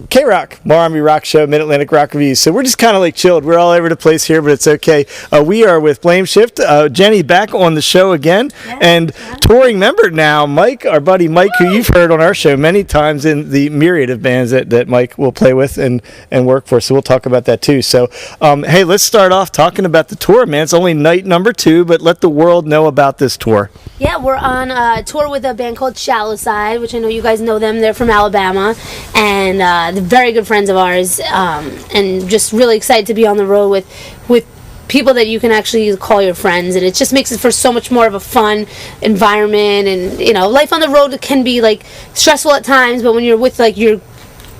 K-Rock, Army Rock Show, Mid-Atlantic Rock Reviews. So we're just kind of like chilled. We're all over the place here, but it's okay. We are with Blameshift. Jenny back on the show again. Yeah, and touring member now, Mike, our buddy Mike, who you've heard on our show many times in the myriad of bands that Mike will play with and work for. So we'll talk about that too. So, hey, let's start off talking about the tour, man. It's only night number 2, but let the world know about this tour. Yeah, we're on a tour with a band called Shallow Side, which I know you guys know them. They're from Alabama. And they're very good friends of ours, and just really excited to be on the road with people that you can actually call your friends, and it just makes it for so much more of a fun environment. And life on the road can be like stressful at times, but when you're with like your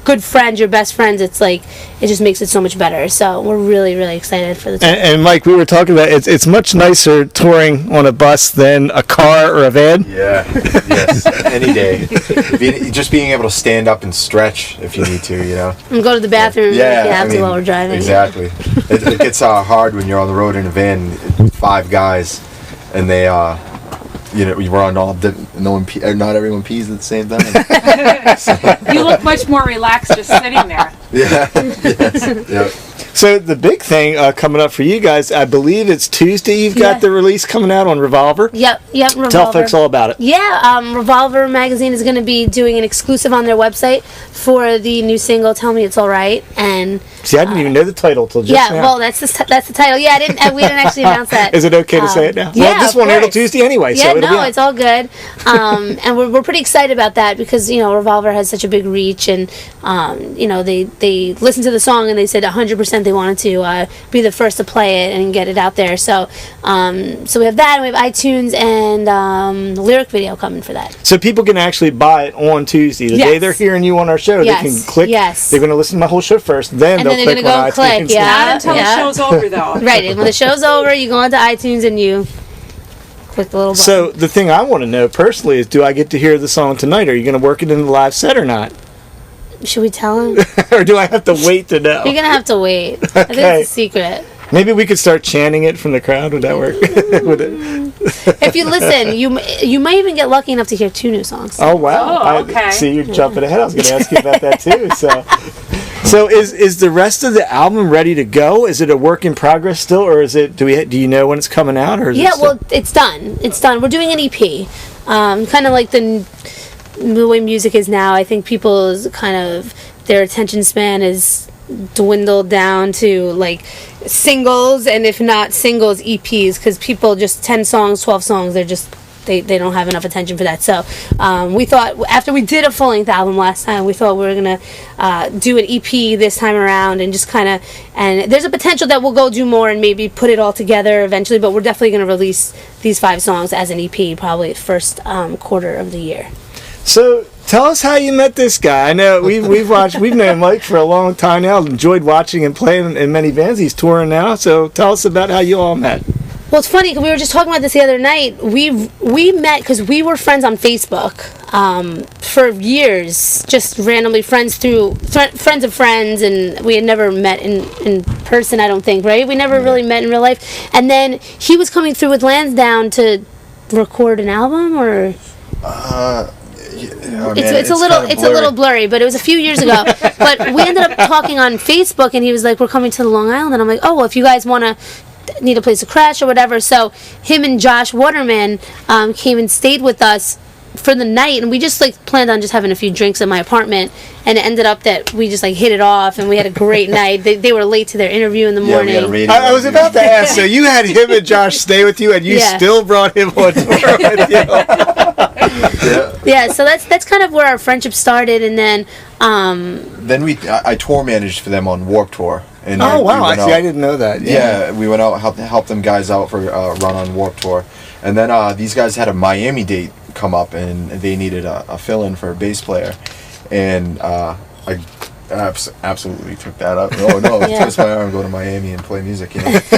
good friends, your best friends, it's like it just makes it so much better. So we're really, really excited for the tour. And Mike, we were talking about it's much nicer touring on a bus than a car or a van. Yeah, yes, any day. Just being able to stand up and stretch if you need to, and go to the bathroom if you have to while we're driving. Exactly. It gets hard when you're on the road in a van with 5 guys, and they you run all not everyone pees at the same time. So. You look much more relaxed just sitting there. Yeah. Yes. Yep. So the big thing coming up for you guys, I believe it's Tuesday. You've got the release coming out on Revolver. Yep, Revolver. Tell folks all about it. Yeah, Revolver magazine is going to be doing an exclusive on their website for the new single "Tell Me It's All Right." And see, I didn't even know the title till just now. Well, that's the title. Yeah, we didn't actually announce that. Is it okay to say it now? Yeah, well, this won't air till Tuesday anyway. Yeah, so no, it's all good. And we're pretty excited about that because Revolver has such a big reach, and they listened to the song and they said 100% they wanted to be the first to play it and get it out there. So we have that, and we have iTunes and the lyric video coming for that. So people can actually buy it on Tuesday. The day they're hearing you on our show, they can click. Yes. They're going to listen to my whole show first, then they'll click on iTunes. Not until the show's over, though. Right. When the show's over, you go onto iTunes and you click the little button. So the thing I want to know personally is, do I get to hear the song tonight? Are you going to work it in the live set or not? Should we tell him? Or do I have to wait to know? You're going to have to wait. Okay. I think it's a secret. Maybe we could start chanting it from the crowd. Would that work? Would it? If you listen, you might even get lucky enough to hear 2 new songs. Oh, wow. Oh, okay. See, you're jumping ahead. I was going to ask you about that, too. So is the rest of the album ready to go? Is it a work in progress still, or is it? Do you know when it's coming out? Or is it's done. It's done. We're doing an EP, kind of like the way music is now. I think people's kind of their attention span is dwindled down to like singles, and if not singles, EPs, because people just 10 songs, 12 songs, they're just. They don't have enough attention for that. So we thought, after we did a full-length album last time, we thought we were going to do an EP this time around and just kind of... And there's a potential that we'll go do more and maybe put it all together eventually, but we're definitely going to release these 5 songs as an EP probably first quarter of the year. So tell us how you met this guy. I know we've known Mike for a long time now. Enjoyed watching him play in many bands. He's touring now. So tell us about how you all met. Well, it's funny because we were just talking about this the other night. We met because we were friends on Facebook for years, just randomly friends through friends of friends, and we had never met in person. I don't think, right? We never really met in real life. And then he was coming through with Lansdowne to record an album, or it's a little blurry, but it was a few years ago. But we ended up talking on Facebook, and he was like, "We're coming to the Long Island," and I'm like, "Oh, well, if you guys want to." Need a place to crash or whatever, so him and Josh Waterman came and stayed with us for the night, and we just like planned on just having a few drinks at my apartment, and it ended up that we just like hit it off and we had a great night. They were late to their interview in the morning. I was about to ask, so you had him and Josh stay with you, and you still brought him on tour with you. Yeah, so that's kind of where our friendship started, and then I tour managed for them on Warped Tour. And oh wow! Actually, I didn't know that. Yeah, we went out help them guys out for a run on Warped Tour, and then these guys had a Miami date come up, and they needed a fill-in for a bass player, and I absolutely took that up. Oh no, twist my arm, go to Miami and play music. Must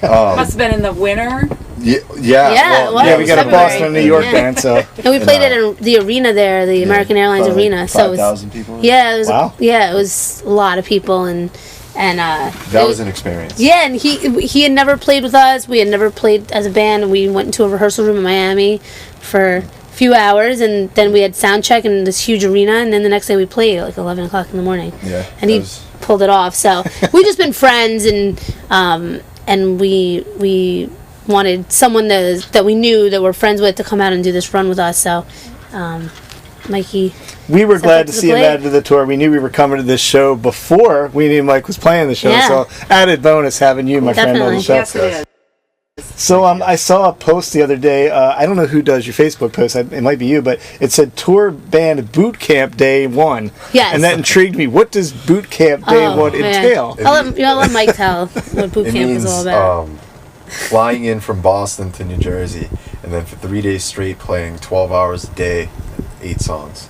have been in the winter. Yeah, we got a Boston and New York band, so. And we played at the arena there, the American Airlines Arena. So 5,000 people. Yeah, it was. Wow. It was a lot of people, and that was an experience. Yeah, and he had never played with us. We had never played as a band, and we went into a rehearsal room in Miami for a few hours, and then we had sound check in this huge arena, and then the next day we played at like 11 o'clock in the morning. Yeah, and he pulled it off. So we've just been friends, and we wanted someone that we knew that we're friends with to come out and do this run with us. So Mikey. We were glad to see him plate. added to the tour. We knew we were coming to this show before we knew Mike was playing the show. Yeah. So added bonus having you, my friend, on the show. Yes, it is. So I saw a post the other day. I don't know who does your Facebook post. It might be you, but it said Tour Band Boot Camp Day 1. Yes. And that intrigued me. What does Boot Camp Day 1 man. entail? I'll let Mike tell what boot It camp means is all about. flying in from Boston to New Jersey, and then for 3 days straight playing 12 hours a day, 8 songs.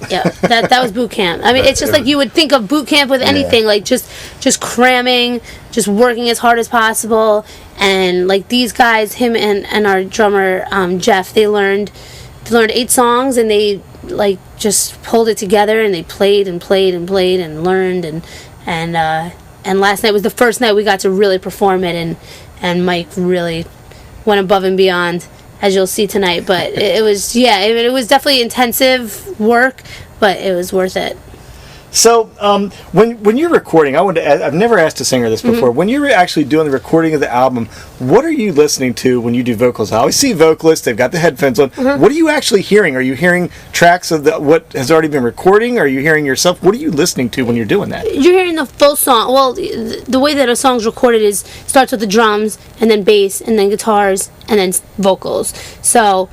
Yeah, that was boot camp. I mean, it's just like you would think of boot camp with anything, like just cramming, just working as hard as possible. And like these guys, him and our drummer Jeff, they learned 8 songs, and they like just pulled it together, and they played and played and played and learned, and last night was the first night we got to really perform it, and Mike really went above and beyond, as you'll see tonight. But it was it was definitely intensive work, but it was worth it. So when you're recording, I've never asked a singer this before. When you're actually doing the recording of the album, what are you listening to when you do vocals? I always see vocalists; they've got the headphones on. What are you actually hearing? Are you hearing tracks of what has already been recording? Are you hearing yourself? What are you listening to when you're doing that? You're hearing the full song. Well, the way that a song's recorded starts with the drums, and then bass, and then guitars, and then vocals. So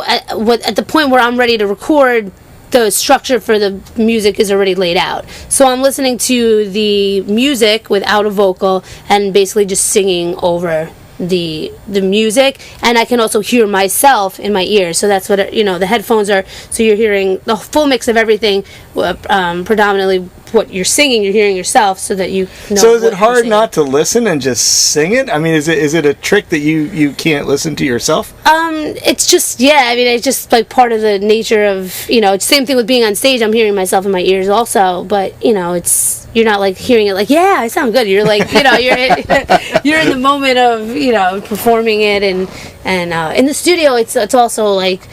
at the point where I'm ready to record, the structure for the music is already laid out. So I'm listening to the music without a vocal and basically just singing over the music, and I can also hear myself in my ears. So that's what the headphones are. So you're hearing the full mix of everything, predominantly what you're singing. You're hearing yourself, so that you know. So is it hard not to listen and just sing it? I mean, is it a trick that you can't listen to yourself? It's just I mean, it's just like part of the nature of it's the same thing with being on stage. I'm hearing myself in my ears also, but it's you're not like hearing it like I sound good. You're like you're in the moment of performing it, and in the studio it's also like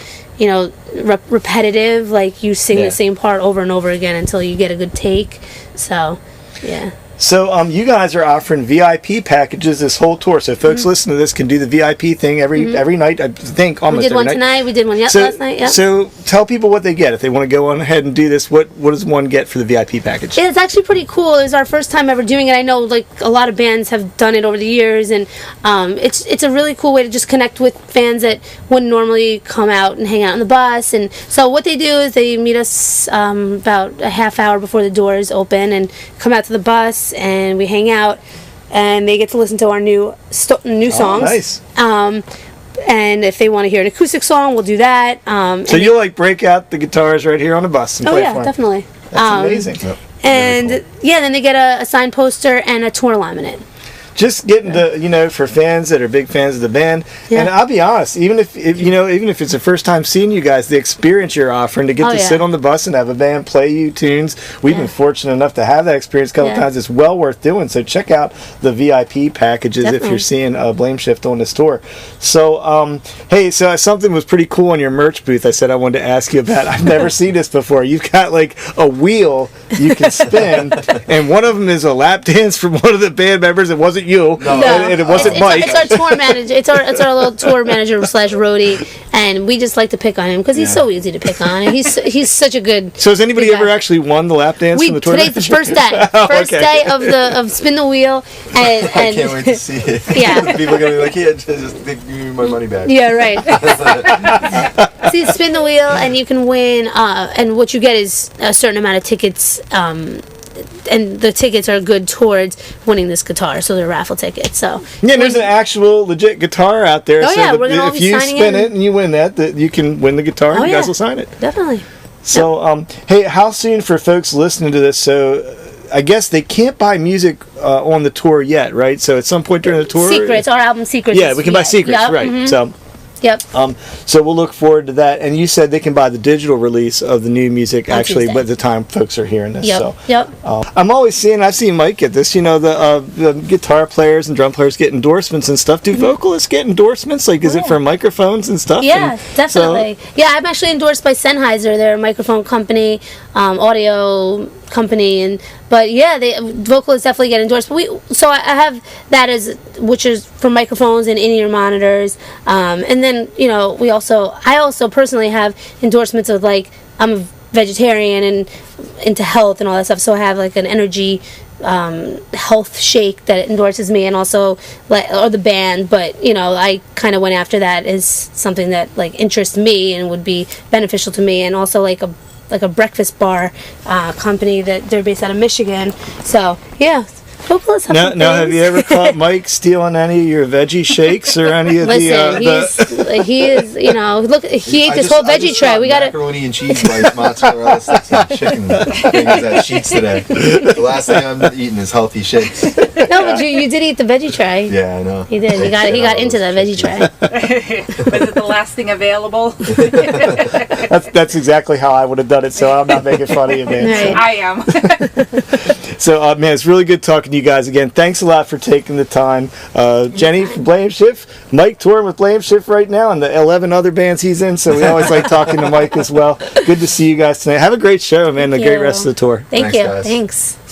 repetitive, like you sing the same part over and over again until you get a good take. So So you guys are offering VIP packages this whole tour. So folks listening to this can do the VIP thing every night. I think almost every night. We did one tonight. We did one last night. Yep. So tell people what they get if they want to go on ahead and do this. What does one get for the VIP package? It's actually pretty cool. It was our first time ever doing it. I know like a lot of bands have done it over the years, and it's a really cool way to just connect with fans that wouldn't normally come out and hang out on the bus. And so what they do is they meet us about a half hour before the doors open and come out to the bus, and we hang out, and they get to listen to our new songs. Oh, nice. And if they want to hear an acoustic song, we'll do that. So you'll like break out the guitars right here on the bus and play for them. Definitely. That's amazing. Yep. And Very cool. then they get a signed poster and a tour laminate. Just getting to, for fans that are big fans of the band. Yeah. And I'll be honest, even if it's the first time seeing you guys, the experience you're offering to get to sit on the bus and have a band play you tunes, we've been fortunate enough to have that experience a couple times. It's well worth doing. So check out the VIP packages if you're seeing Blameshift on this tour. So, hey, so something was pretty cool on your merch booth I said I wanted to ask you about. I've never seen this before. You've got like a wheel you can spin, and one of them is a lap dance from one of the band members. It wasn't you, and it wasn't Mike. It's our tour manager. It's our little tour manager / roadie, and we just like to pick on him because he's so easy to pick on, and he's such a good. So has anybody ever actually won the lap dance from the tour? Today's the first day. First day of spin the wheel, and I can't wait to see it. Yeah. People are gonna be like, just give me my money back. Yeah, right. So you spin the wheel, and you can win. And what you get is a certain amount of tickets. And the tickets are good towards winning this guitar, so they're raffle tickets. So there's an actual legit guitar out there. Oh, so yeah, we're gonna all if be you signing spin in. it and you win that you can win the guitar and you guys will sign it. Definitely. So, hey, how soon for folks listening to this? So, I guess they can't buy music on the tour yet, right? So, at some point during the tour, Secrets, our album Secrets. yeah, we can buy Secrets, right? So, Yep. So we'll look forward to that. And you said they can buy the digital release of the new music On actually Tuesday. by the time folks are hearing this. Yep. So Yep. I'm always seeing, I've seen Mike get this, the guitar players and drum players get endorsements and stuff. Do vocalists get endorsements? Like, is it for microphones and stuff? Yeah, And definitely. Yeah, I'm actually endorsed by Sennheiser. They're a microphone company, audio company, but yeah, vocalists definitely get endorsed. But so I have that which is for microphones and in-ear monitors, and then I also personally have endorsements of, like, I'm a vegetarian and into health and all that stuff. So I have like an energy health shake that endorses me, and also or the band. But I kind of went after that as something that like interests me and would be beneficial to me, and also like a breakfast bar company that they're based out of Michigan. So yeah. Vocalists have some now, have things. you ever caught Mike stealing any of your veggie shakes or any of Listen, he is, look, he ate this whole veggie tray. We got it. Macaroni and cheese bites, mozzarella sticks, and chicken fingers at Sheets today. The last thing I'm eating is healthy shakes. No, but you did eat the veggie tray. Yeah, I know. He did. He got into the veggie tray. Was it the last thing available? That's exactly how I would have done it, so I'm not making fun of you, man. Right. I am. So, man, it's really good talking to you guys again. Thanks a lot for taking the time. Jenny from Blameshift, Mike touring with Blameshift right now, and the 11 other bands he's in, so we always like talking to Mike as well. Good to see you guys tonight. Have a great show, man. A great rest of the tour. Thank Thanks, you. guys. Thanks.